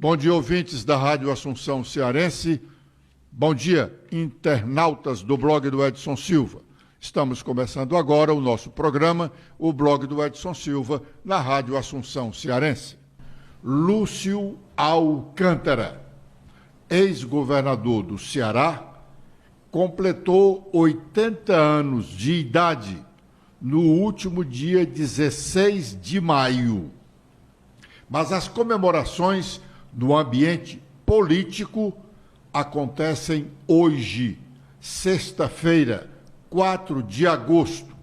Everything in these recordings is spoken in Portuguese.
Bom dia, ouvintes da Rádio Assunção Cearense. Bom dia, internautas do blog do Edson Silva. Estamos começando agora o nosso programa, o blog do Edson Silva, na Rádio Assunção Cearense. Lúcio Alcântara, ex-governador do Ceará, completou 80 anos de idade no último dia 16 de maio. Mas as comemorações no ambiente político acontecem hoje, sexta-feira, 4 de agosto,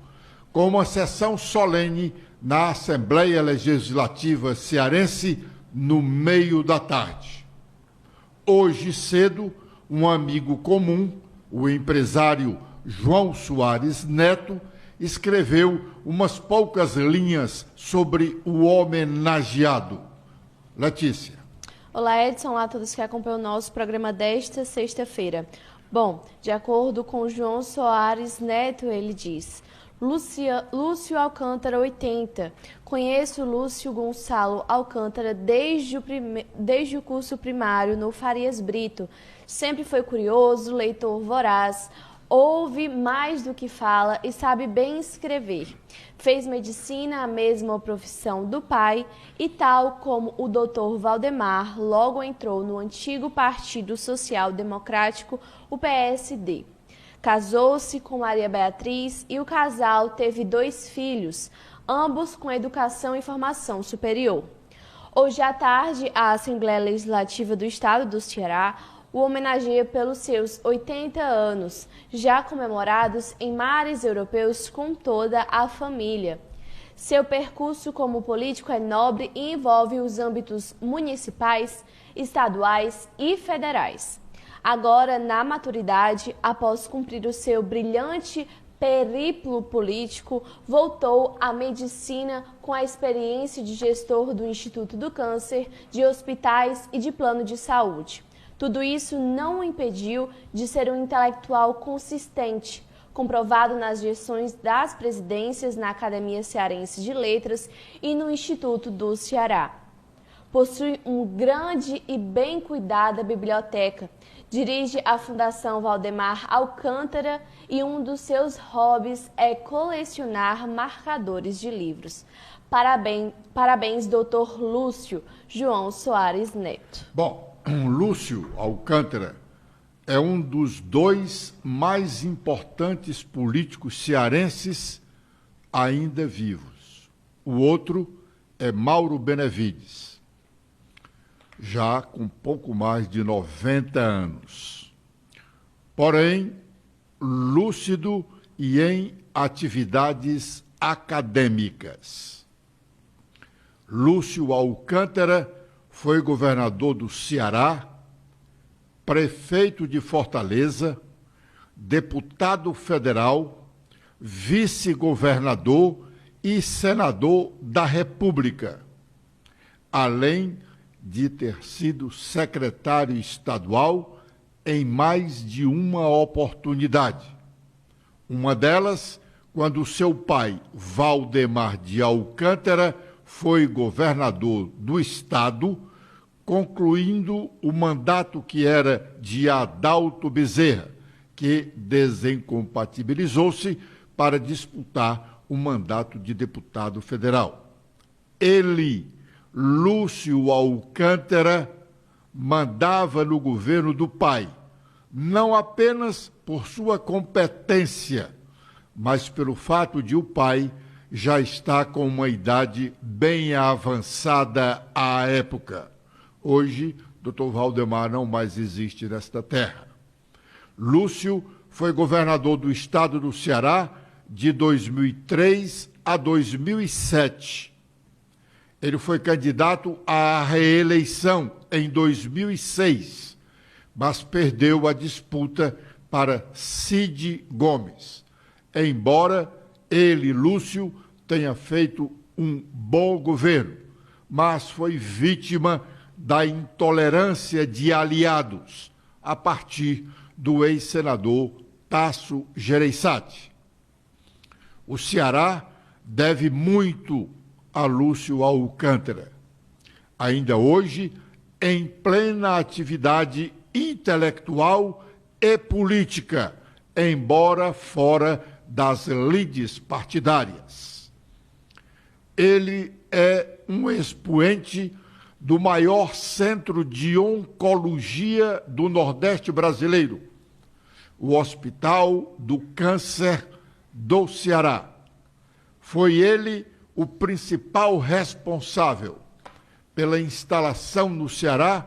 com uma sessão solene na Assembleia Legislativa Cearense no meio da tarde. Hoje cedo, um amigo comum, o empresário João Soares Neto, escreveu umas poucas linhas sobre o homenageado. Letícia. Olá, Edson. Olá a todos que acompanham o nosso programa desta sexta-feira. Bom, de acordo com João Soares Neto, ele diz: Lúcio Alcântara, 80. Conheço Lúcio Gonçalo Alcântara desde o curso primário no Farias Brito. Sempre foi curioso, leitor voraz, ouve mais do que fala e sabe bem escrever. Fez medicina, a mesma profissão do pai, e tal como o Dr. Valdemar, logo entrou no antigo Partido Social Democrático, o PSD. Casou-se com Maria Beatriz e o casal teve 2 filhos, ambos com educação e formação superior. Hoje à tarde, a Assembleia Legislativa do Estado do Ceará o homenageia pelos seus 80 anos, já comemorados em mares europeus com toda a família. Seu percurso como político é nobre e envolve os âmbitos municipais, estaduais e federais. Agora, na maturidade, após cumprir o seu brilhante periplo político, voltou à medicina com a experiência de gestor do Instituto do Câncer, de hospitais e de plano de saúde. Tudo isso não o impediu de ser um intelectual consistente, comprovado nas gestões das presidências na Academia Cearense de Letras e no Instituto do Ceará. Possui uma grande e bem cuidada biblioteca, dirige a Fundação Valdemar Alcântara e um dos seus hobbies é colecionar marcadores de livros. Parabéns, Dr. Lúcio João Soares Neto. Bom, Lúcio Alcântara é um dos 2 mais importantes políticos cearenses ainda vivos. O outro é Mauro Benevides, já com pouco mais de 90 anos. Porém, lúcido e em atividades acadêmicas. Lúcio Alcântara foi governador do Ceará, prefeito de Fortaleza, deputado federal, vice-governador e senador da República, além de ter sido secretário estadual em mais de uma oportunidade. Uma delas, quando seu pai, Valdemar de Alcântara, foi governador do estado, concluindo o mandato que era de Adalto Bezerra, que desincompatibilizou-se para disputar o mandato de deputado federal. Ele, Lúcio Alcântara, mandava no governo do pai, não apenas por sua competência, mas pelo fato de o pai já está com uma idade bem avançada à época. Hoje, Dr. Valdemar não mais existe nesta terra. Lúcio foi governador do estado do Ceará de 2003 a 2007. Ele foi candidato à reeleição em 2006, mas perdeu a disputa para Cid Gomes. Embora ele, Lúcio, tenha feito um bom governo, mas foi vítima da intolerância de aliados a partir do ex-senador Tasso Gereissati. O Ceará deve muito a Lúcio Alcântara. Ainda hoje em plena atividade intelectual e política, embora fora das lides partidárias. Ele é um expoente do maior centro de oncologia do Nordeste brasileiro, o Hospital do Câncer do Ceará. Foi ele o principal responsável pela instalação no Ceará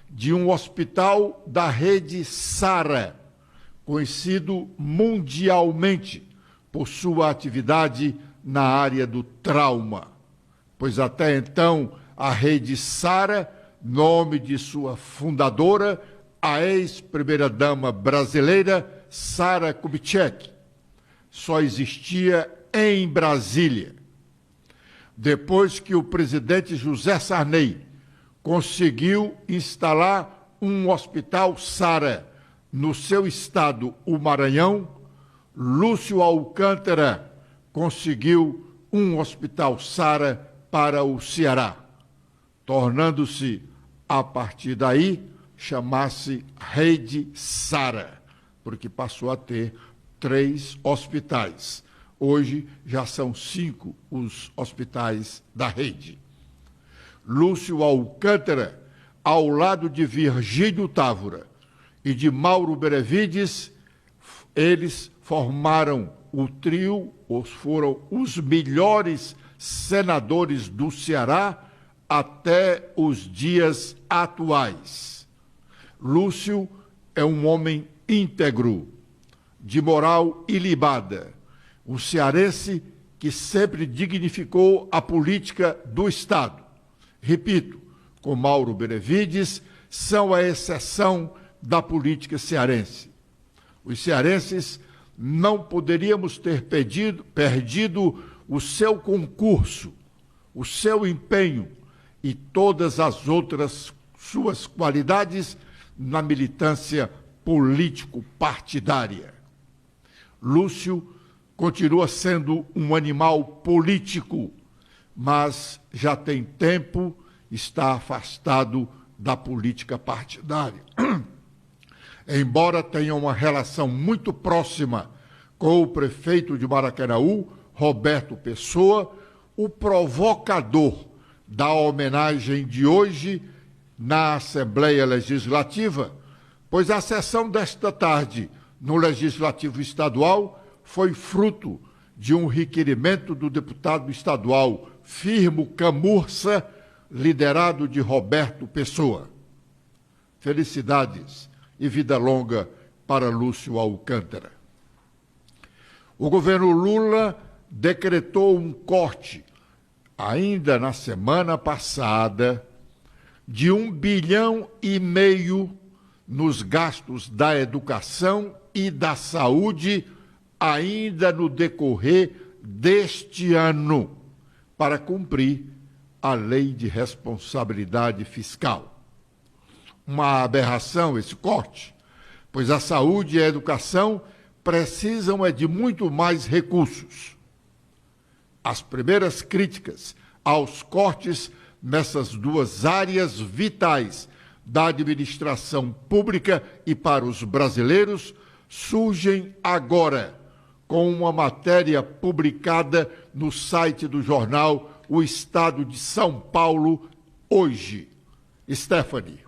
de um hospital da rede SARA, conhecido mundialmente por sua atividade na área do trauma, pois até então a rede SARA, nome de sua fundadora, a ex-primeira-dama brasileira Sara Kubitschek, só existia em Brasília. Depois que o presidente José Sarney conseguiu instalar um hospital SARA no seu estado, o Maranhão, Lúcio Alcântara conseguiu um hospital SARA para o Ceará, tornando-se, a partir daí, chamar-se Rede SARA, porque passou a ter 3 hospitais. Hoje já são 5 os hospitais da rede. Lúcio Alcântara, ao lado de Virgílio Távora e de Mauro Benevides, eles formaram o trio, foram os melhores senadores do Ceará até os dias atuais. Lúcio é um homem íntegro, de moral ilibada, um cearense que sempre dignificou a política do Estado. Repito, com Mauro Benevides, são a exceção da política cearense. Os cearenses não poderíamos ter perdido o seu concurso, o seu empenho e todas as outras suas qualidades na militância político-partidária. Lúcio continua sendo um animal político, mas já tem tempo, está afastado da política partidária. Embora tenha uma relação muito próxima com o prefeito de Maracanaú, Roberto Pessoa, o provocador da homenagem de hoje na Assembleia Legislativa, pois a sessão desta tarde no Legislativo Estadual foi fruto de um requerimento do deputado estadual Firmo Camurça, liderado de Roberto Pessoa. Felicidades e vida longa para Lúcio Alcântara. O governo Lula decretou um corte, ainda na semana passada, de 1,5 bilhão nos gastos da educação e da saúde, ainda no decorrer deste ano, para cumprir a Lei de Responsabilidade Fiscal. Uma aberração esse corte, pois a saúde e a educação precisam de muito mais recursos. As primeiras críticas aos cortes nessas duas áreas vitais da administração pública e para os brasileiros surgem agora, com uma matéria publicada no site do jornal O Estado de São Paulo, hoje. Stephanie.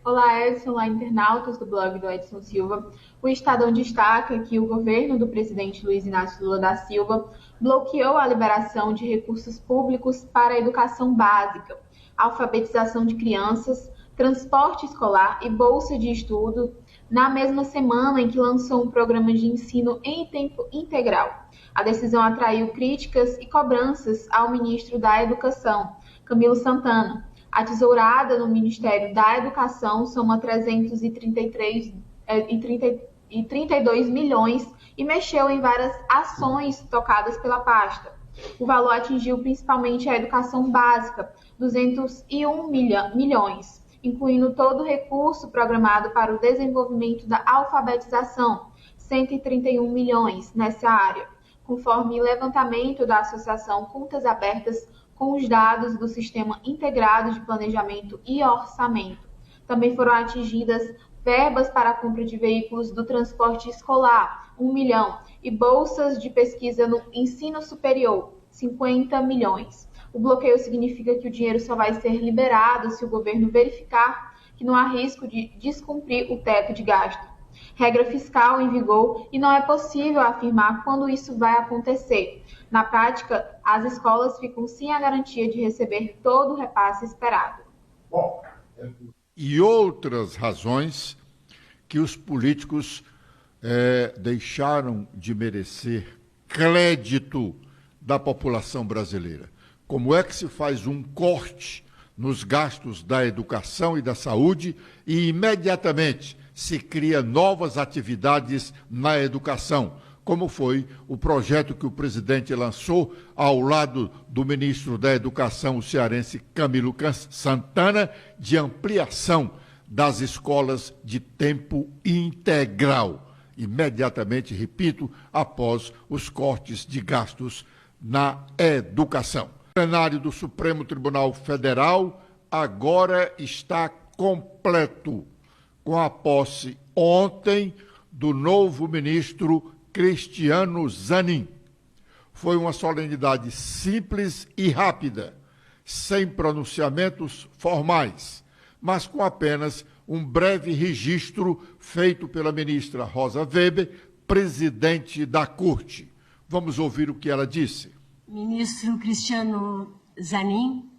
Olá, Edson, olá, internautas do blog do Edson Silva. O Estadão destaca que o governo do presidente Luiz Inácio Lula da Silva bloqueou a liberação de recursos públicos para a educação básica, alfabetização de crianças, transporte escolar e bolsa de estudo, na mesma semana em que lançou um programa de ensino em tempo integral. A decisão atraiu críticas e cobranças ao ministro da Educação, Camilo Santana. A tesourada no Ministério da Educação soma 332 milhões e mexeu em várias ações tocadas pela pasta. O valor atingiu principalmente a educação básica, 201 milhões, incluindo todo o recurso programado para o desenvolvimento da alfabetização, 131 milhões nessa área, conforme levantamento da Associação Contas Abertas com os dados do Sistema Integrado de Planejamento e Orçamento. Também foram atingidas verbas para a compra de veículos do transporte escolar, 1 milhão, e bolsas de pesquisa no ensino superior, 50 milhões. O bloqueio significa que o dinheiro só vai ser liberado se o governo verificar que não há risco de descumprir o teto de gasto. Regra fiscal em vigor e não é possível afirmar quando isso vai acontecer. Na prática, as escolas ficam sem a garantia de receber todo o repasse esperado. E outras razões que os políticos deixaram de merecer crédito da população brasileira. Como é que se faz um corte nos gastos da educação e da saúde e imediatamente se cria novas atividades na educação, como foi o projeto que o presidente lançou ao lado do ministro da Educação, o cearense Camilo Santana, de ampliação das escolas de tempo integral, imediatamente, repito, após os cortes de gastos na educação. O plenário do Supremo Tribunal Federal agora está completo, com a posse ontem do novo ministro Cristiano Zanin. Foi uma solenidade simples e rápida, sem pronunciamentos formais, mas com apenas um breve registro feito pela ministra Rosa Weber, presidente da Corte. Vamos ouvir o que ela disse. Ministro Cristiano Zanin,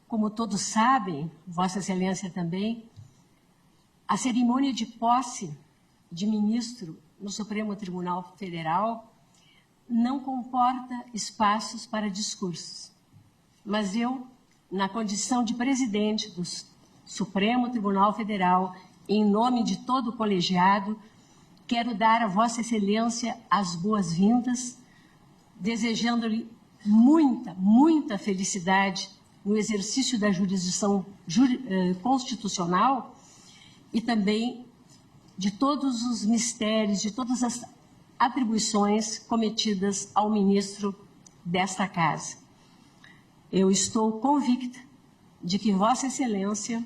como todos sabem, Vossa Excelência também, a cerimônia de posse de ministro no Supremo Tribunal Federal não comporta espaços para discursos. Mas eu, na condição de presidente do Supremo Tribunal Federal, em nome de todo o colegiado, quero dar a Vossa Excelência as boas-vindas, desejando-lhe muita felicidade no exercício da jurisdição constitucional e também de todos os mistérios, de todas as atribuições cometidas ao ministro desta casa. Eu estou convicta de que Vossa Excelência,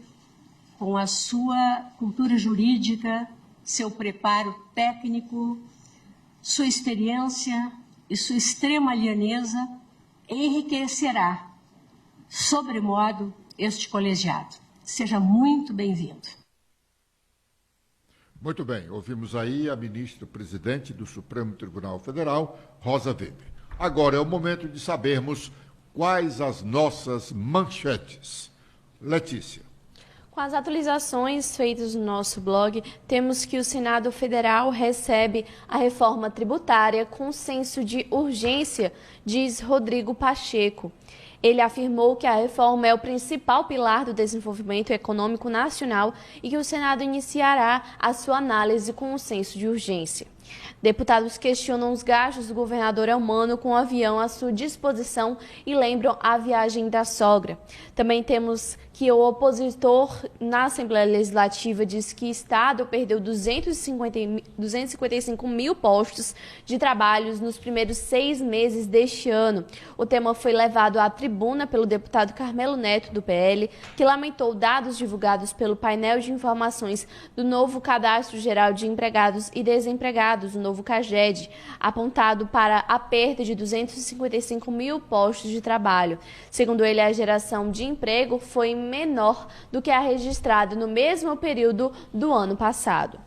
com a sua cultura jurídica, seu preparo técnico, sua experiência e sua extrema lhaneza, enriquecerá, sobremodo, este colegiado. Seja muito bem-vindo. Muito bem, ouvimos aí a ministra-presidente do Supremo Tribunal Federal, Rosa Weber. Agora é o momento de sabermos quais as nossas manchetes. Letícia. Com as atualizações feitas no nosso blog, temos que o Senado Federal recebe a reforma tributária com senso de urgência, diz Rodrigo Pacheco. Ele afirmou que a reforma é o principal pilar do desenvolvimento econômico nacional e que o Senado iniciará a sua análise com um senso de urgência. Deputados questionam os gastos do governador Elmano com o avião à sua disposição e lembram a viagem da sogra. Também temos que o opositor na Assembleia Legislativa diz que o Estado perdeu 255 mil postos de trabalho nos primeiros 6 meses deste ano. O tema foi levado à tribuna pelo deputado Carmelo Neto, do PL, que lamentou dados divulgados pelo painel de informações do novo Cadastro Geral de Empregados e Desempregados, o novo CAGED, apontado para a perda de 255 mil postos de trabalho. Segundo ele, a geração de emprego foi menor do que a registrada no mesmo período do ano passado.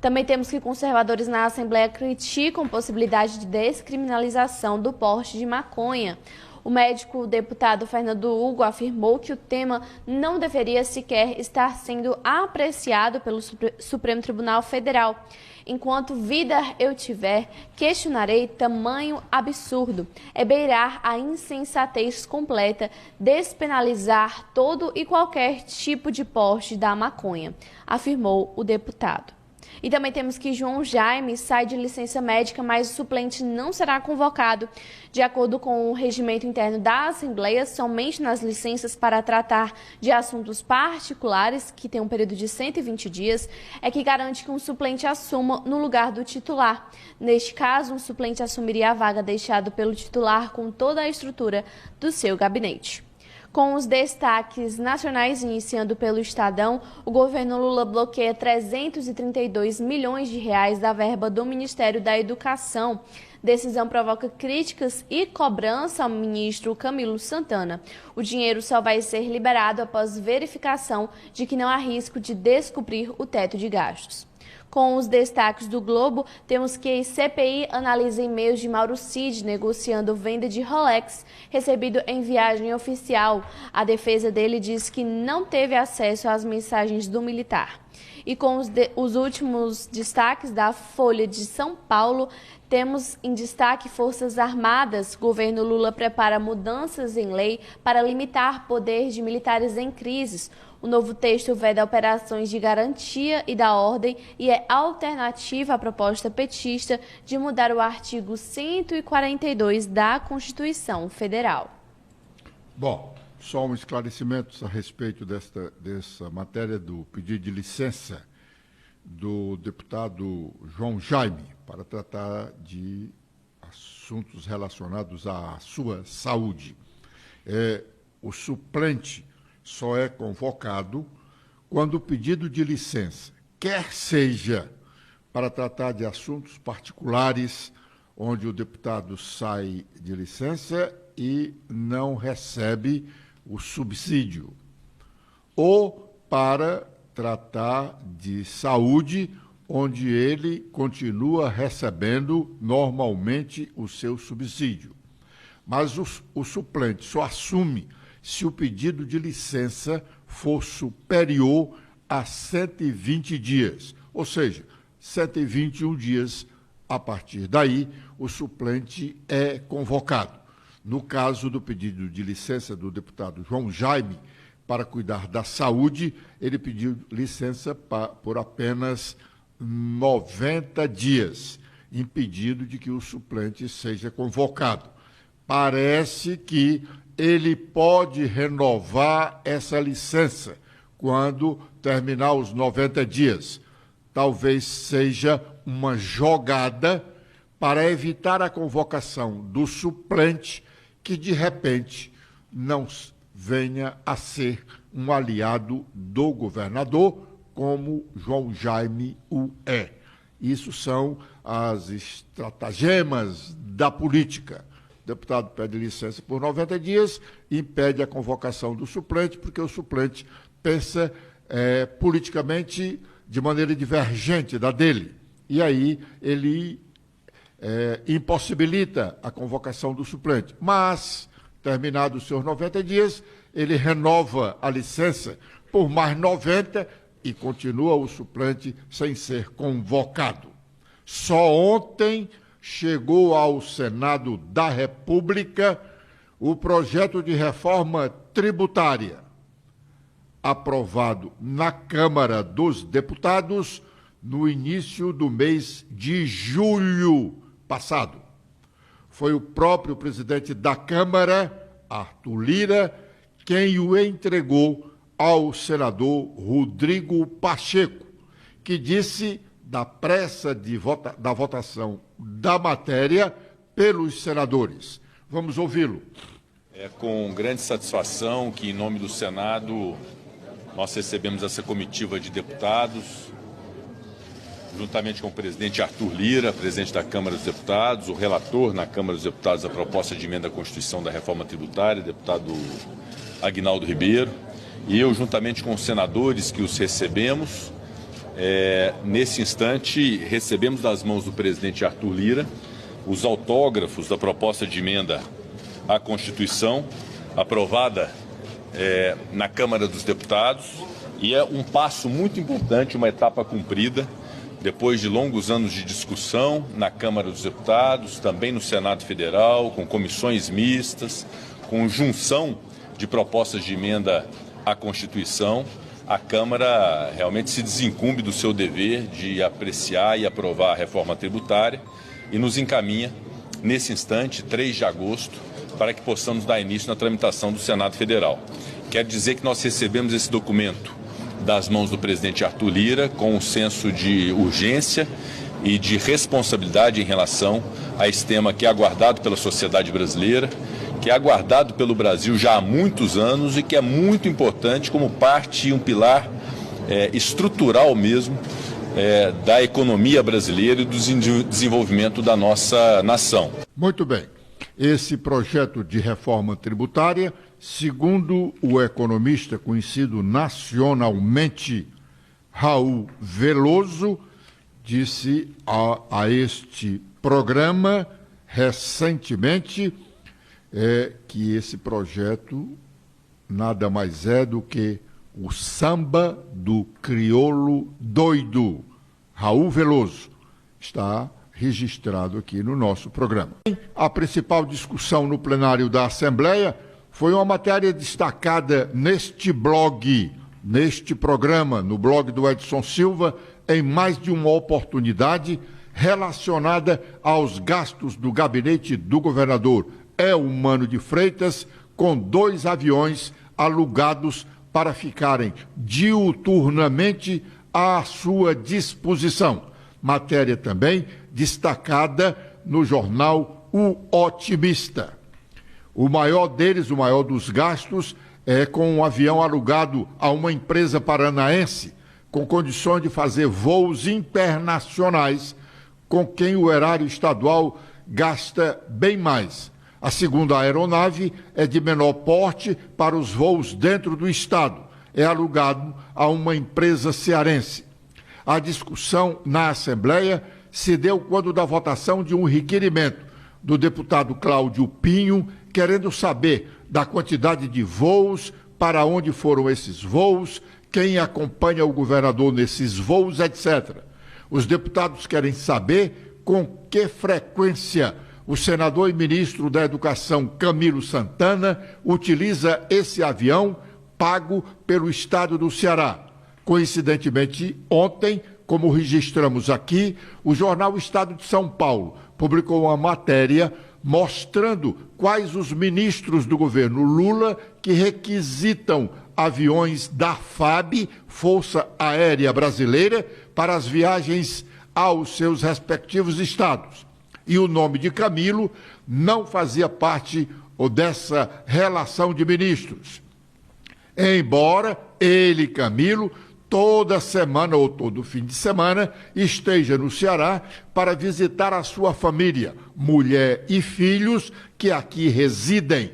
Também temos que conservadores na Assembleia criticam a possibilidade de descriminalização do porte de maconha. O médico deputado Fernando Hugo afirmou que o tema não deveria sequer estar sendo apreciado pelo Supremo Tribunal Federal. Enquanto vida eu tiver, questionarei tamanho absurdo. É beirar a insensatez completa, despenalizar todo e qualquer tipo de porte da maconha, afirmou o deputado. E também temos que João Jaime sai de licença médica, mas o suplente não será convocado. De acordo com o regimento interno da Assembleia, somente nas licenças para tratar de assuntos particulares, que tem um período de 120 dias, é que garante que um suplente assuma no lugar do titular. Neste caso, um suplente assumiria a vaga deixada pelo titular com toda a estrutura do seu gabinete. Com os destaques nacionais, iniciando pelo Estadão, o governo Lula bloqueia 332 milhões de reais da verba do Ministério da Educação. Decisão provoca críticas e cobrança ao ministro Camilo Santana. O dinheiro só vai ser liberado após verificação de que não há risco de descumprir o teto de gastos. Com os destaques do Globo, temos que a CPI analisa e-mails de Mauro Cid negociando venda de Rolex recebido em viagem oficial. A defesa dele diz que não teve acesso às mensagens do militar. E com os últimos destaques da Folha de São Paulo, temos em destaque Forças Armadas. Governo Lula prepara mudanças em lei para limitar poder de militares em crises. O novo texto veda operações de garantia e da ordem e é alternativa à proposta petista de mudar o artigo 142 da Constituição Federal. Bom, só um esclarecimento a respeito dessa matéria do pedido de licença do deputado João Jaime para tratar de assuntos relacionados à sua saúde. O suplente só é convocado quando o pedido de licença, quer seja para tratar de assuntos particulares, onde o deputado sai de licença e não recebe o subsídio, ou para tratar de saúde, onde ele continua recebendo normalmente o seu subsídio. Mas o suplente só assume se o pedido de licença for superior a 120 dias, ou seja, 121 dias. A partir daí, o suplente é convocado. No caso do pedido de licença do deputado João Jaime para cuidar da saúde, ele pediu licença por apenas 90 dias, impedindo de que o suplente seja convocado. Parece que ele pode renovar essa licença quando terminar os 90 dias. Talvez seja uma jogada para evitar a convocação do suplente que, de repente, não venha a ser um aliado do governador, como João Jaime o é. Isso são as estratagemas da política. O deputado pede licença por 90 dias, impede a convocação do suplente, porque o suplente pensa politicamente de maneira divergente da dele. E aí ele impossibilita a convocação do suplente. Mas, terminados os seus 90 dias, ele renova a licença por mais 90 e continua o suplente sem ser convocado. Só ontem chegou ao Senado da República o projeto de reforma tributária, aprovado na Câmara dos Deputados no início do mês de julho passado. Foi o próprio presidente da Câmara, Arthur Lira, quem o entregou ao senador Rodrigo Pacheco, que disse da pressa da votação da matéria pelos senadores. Vamos ouvi-lo. É com grande satisfação que, em nome do Senado, nós recebemos essa comitiva de deputados, juntamente com o presidente Arthur Lira, presidente da Câmara dos Deputados, o relator na Câmara dos Deputados da proposta de emenda à Constituição da reforma tributária, deputado Aguinaldo Ribeiro, e eu, juntamente com os senadores que os recebemos, nesse instante, recebemos das mãos do presidente Arthur Lira os autógrafos da proposta de emenda à Constituição, aprovada na Câmara dos Deputados, e é um passo muito importante, uma etapa cumprida, depois de longos anos de discussão na Câmara dos Deputados, também no Senado Federal, com comissões mistas, com junção de propostas de emenda à Constituição. a Câmara realmente se desincumbe do seu dever de apreciar e aprovar a reforma tributária e nos encaminha, nesse instante, 3 de agosto, para que possamos dar início na tramitação do Senado Federal. Quero dizer que nós recebemos esse documento das mãos do presidente Arthur Lira com um senso de urgência e de responsabilidade em relação a esse tema que é aguardado pela sociedade brasileira, que é aguardado pelo Brasil já há muitos anos e que é muito importante como parte e um pilar estrutural mesmo da economia brasileira e do desenvolvimento da nossa nação. Muito bem. Esse projeto de reforma tributária, segundo o economista conhecido nacionalmente Raul Veloso, disse a este programa recentemente que esse projeto nada mais é do que o samba do crioulo doido. Raul Veloso está registrado aqui no nosso programa. A principal discussão no plenário da Assembleia foi uma matéria destacada neste blog, neste programa, no blog do Edson Silva, em mais de uma oportunidade relacionada aos gastos do gabinete do governador Eumano de Freitas, com 2 aviões alugados para ficarem diuturnamente à sua disposição. Matéria também destacada no jornal O Otimista. O maior deles, o maior dos gastos, é com um avião alugado a uma empresa paranaense, com condições de fazer voos internacionais, com quem o erário estadual gasta bem mais. A segunda aeronave é de menor porte para os voos dentro do estado. É alugado a uma empresa cearense. A discussão na Assembleia se deu quando da votação de um requerimento do deputado Cláudio Pinho, querendo saber da quantidade de voos, para onde foram esses voos, quem acompanha o governador nesses voos, etc. Os deputados querem saber com que frequência o senador e ministro da Educação, Camilo Santana, utiliza esse avião pago pelo estado do Ceará. Coincidentemente, ontem, como registramos aqui, o jornal Estado de São Paulo publicou uma matéria mostrando quais os ministros do governo Lula que requisitam aviões da FAB, Força Aérea Brasileira, para as viagens aos seus respectivos estados. E o nome de Camilo não fazia parte dessa relação de ministros. Embora ele, Camilo, toda semana ou todo fim de semana esteja no Ceará para visitar a sua família, mulher e filhos que aqui residem.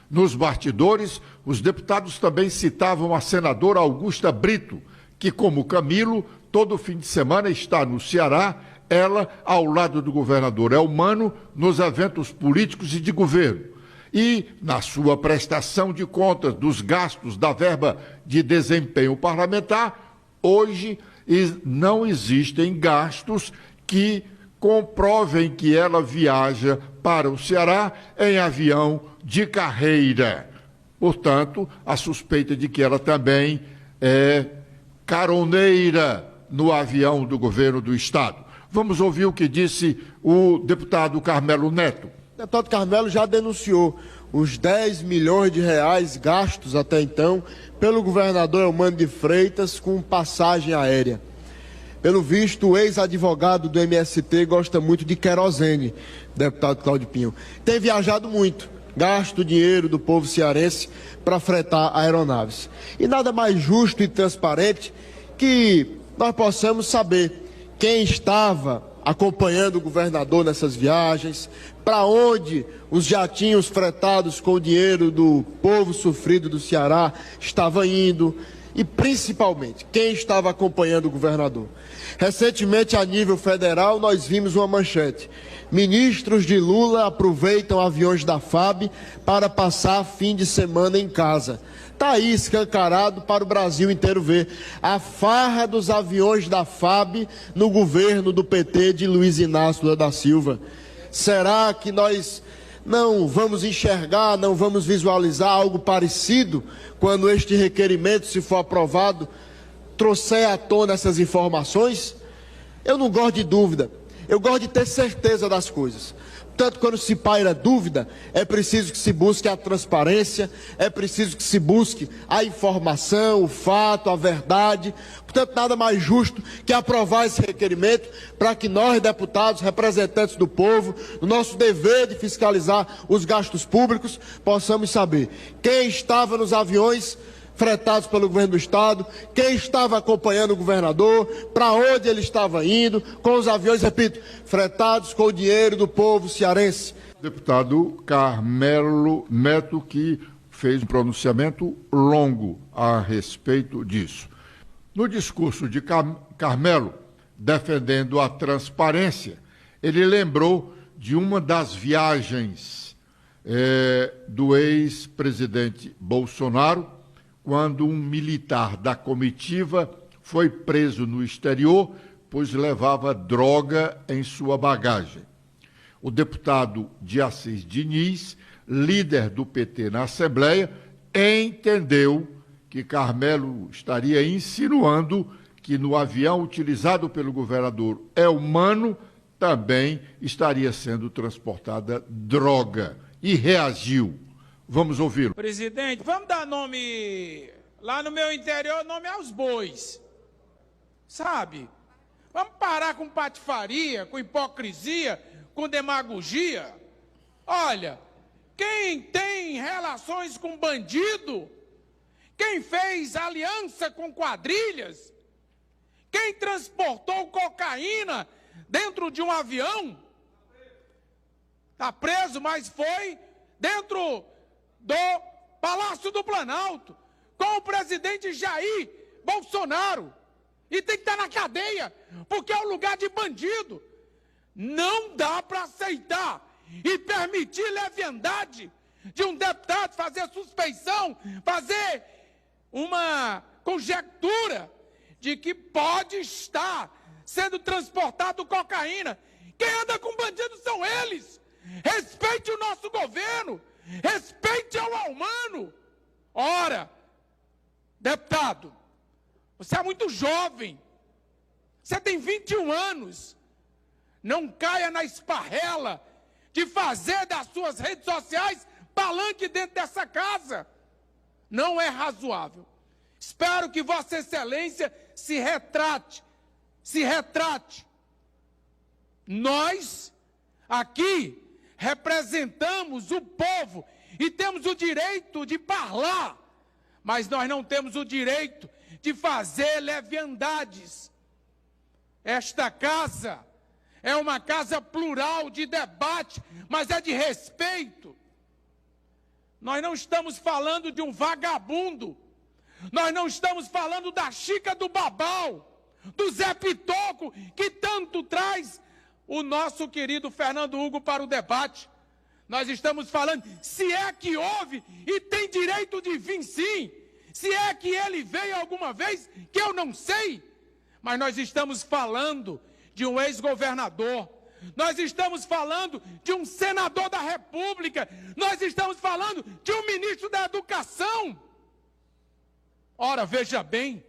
Nos bastidores, os deputados também citavam a senadora Augusta Brito, que, como Camilo, todo fim de semana está no Ceará, ela ao lado do governador Eumano, nos eventos políticos e de governo. E, na sua prestação de contas dos gastos da verba de desempenho parlamentar, hoje não existem gastos que comprovem que ela viaja para o Ceará em avião de carreira. Portanto, a suspeita de que ela também é caroneira no avião do governo do Estado. Vamos ouvir o que disse o deputado Carmelo Neto. O deputado Carmelo já denunciou os 10 milhões de reais gastos até então pelo governador Eumano de Freitas com passagem aérea. Pelo visto, o ex-advogado do MST gosta muito de querosene, deputado Cláudio Pinho. Tem viajado muito, gasto o dinheiro do povo cearense para fretar aeronaves. E nada mais justo e transparente que nós possamos saber quem estava acompanhando o governador nessas viagens, para onde os jatinhos fretados com o dinheiro do povo sofrido do Ceará estavam indo e, principalmente, quem estava acompanhando o governador. Recentemente, a nível federal, nós vimos uma manchete. Ministros de Lula aproveitam aviões da FAB para passar fim de semana em casa. Está aí escancarado para o Brasil inteiro ver a farra dos aviões da FAB no governo do PT de Luiz Inácio Lula da Silva. Será que nós não vamos enxergar, não vamos visualizar algo parecido quando este requerimento, se for aprovado, trouxer à tona essas informações? Eu não gosto de dúvida, eu gosto de ter certeza das coisas. Portanto, quando se paira dúvida, é preciso que se busque a transparência, é preciso que se busque a informação, o fato, a verdade. Portanto, nada mais justo que aprovar esse requerimento para que nós, deputados, representantes do povo, no nosso dever de fiscalizar os gastos públicos, possamos saber quem estava nos aviões fretados pelo governo do estado, quem estava acompanhando o governador, para onde ele estava indo, com os aviões, repito, fretados com o dinheiro do povo cearense. Deputado Carmelo Neto, que fez um pronunciamento longo a respeito disso. No discurso de Carmelo, defendendo a transparência, ele lembrou de uma das viagens do ex-presidente Bolsonaro, quando um militar da comitiva foi preso no exterior, pois levava droga em sua bagagem. O deputado de Assis Diniz, líder do PT na Assembleia, entendeu que Carmelo estaria insinuando que no avião utilizado pelo governador Elmano também estaria sendo transportada droga e reagiu. Vamos ouvi-lo. Presidente, vamos dar nome, lá no meu interior, nome aos bois, sabe? Vamos parar com patifaria, com hipocrisia, com demagogia. Olha, quem tem relações com bandido, quem fez aliança com quadrilhas, quem transportou cocaína dentro de um avião, está preso, mas foi dentro do Palácio do Planalto, com o presidente Jair Bolsonaro, e tem que estar na cadeia, porque é um lugar de bandido. Não dá para aceitar e permitir leviandade de um deputado fazer suspeição, fazer uma conjectura de que pode estar sendo transportado cocaína. Quem anda com bandidos são eles. Respeite o nosso governo. Respeite ao humano. Ora, deputado, você é muito jovem, você tem 21 anos, não caia na esparrela de fazer das suas redes sociais palanque dentro dessa casa. Não é razoável. Espero que Vossa Excelência se retrate. Nós, aqui, representamos o povo e temos o direito de falar, mas nós não temos o direito de fazer leviandades. Esta casa é uma casa plural de debate, mas é de respeito. Nós não estamos falando de um vagabundo, nós não estamos falando da Chica do Babau, do Zé Pitoco, que tanto traz o nosso querido Fernando Hugo para o debate. Nós estamos falando, se é que houve e tem direito de vir sim, se é que ele veio alguma vez, que eu não sei, mas nós estamos falando de um ex-governador, nós estamos falando de um senador da República, nós estamos falando de um ministro da Educação. Ora, veja bem,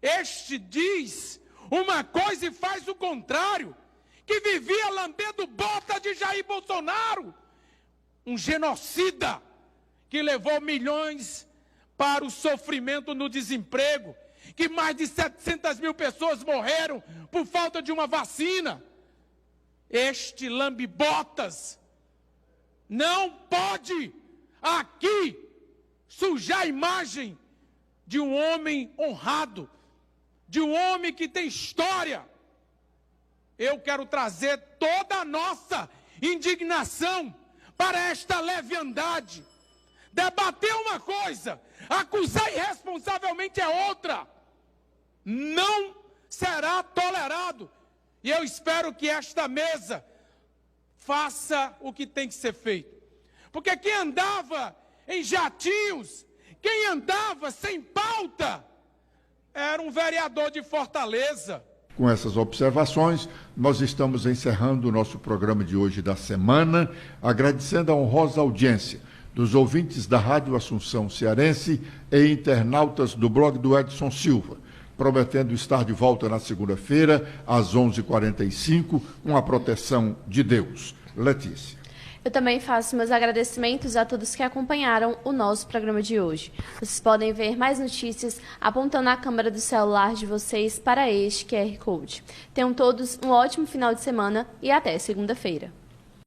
este diz uma coisa e faz o contrário, que vivia lambendo bota de Jair Bolsonaro, um genocida que levou milhões para o sofrimento no desemprego, que mais de 700 mil pessoas morreram por falta de uma vacina. Este lambe-botas não pode aqui sujar a imagem de um homem honrado, de um homem que tem história. Eu quero trazer toda a nossa indignação para esta leviandade. Debater uma coisa, acusar irresponsavelmente é outra. Não será tolerado. E eu espero que esta mesa faça o que tem que ser feito. Porque quem andava em jatinhos, quem andava sem pauta, era um vereador de Fortaleza. Com essas observações, nós estamos encerrando o nosso programa de hoje da semana, agradecendo a honrosa audiência dos ouvintes da Rádio Assunção Cearense e internautas do blog do Edson Silva, prometendo estar de volta na segunda-feira, às 11h45, com a proteção de Deus. Letícia. Eu também faço meus agradecimentos a todos que acompanharam o nosso programa de hoje. Vocês podem ver mais notícias apontando a câmera do celular de vocês para este QR Code. Tenham todos um ótimo final de semana e até segunda-feira.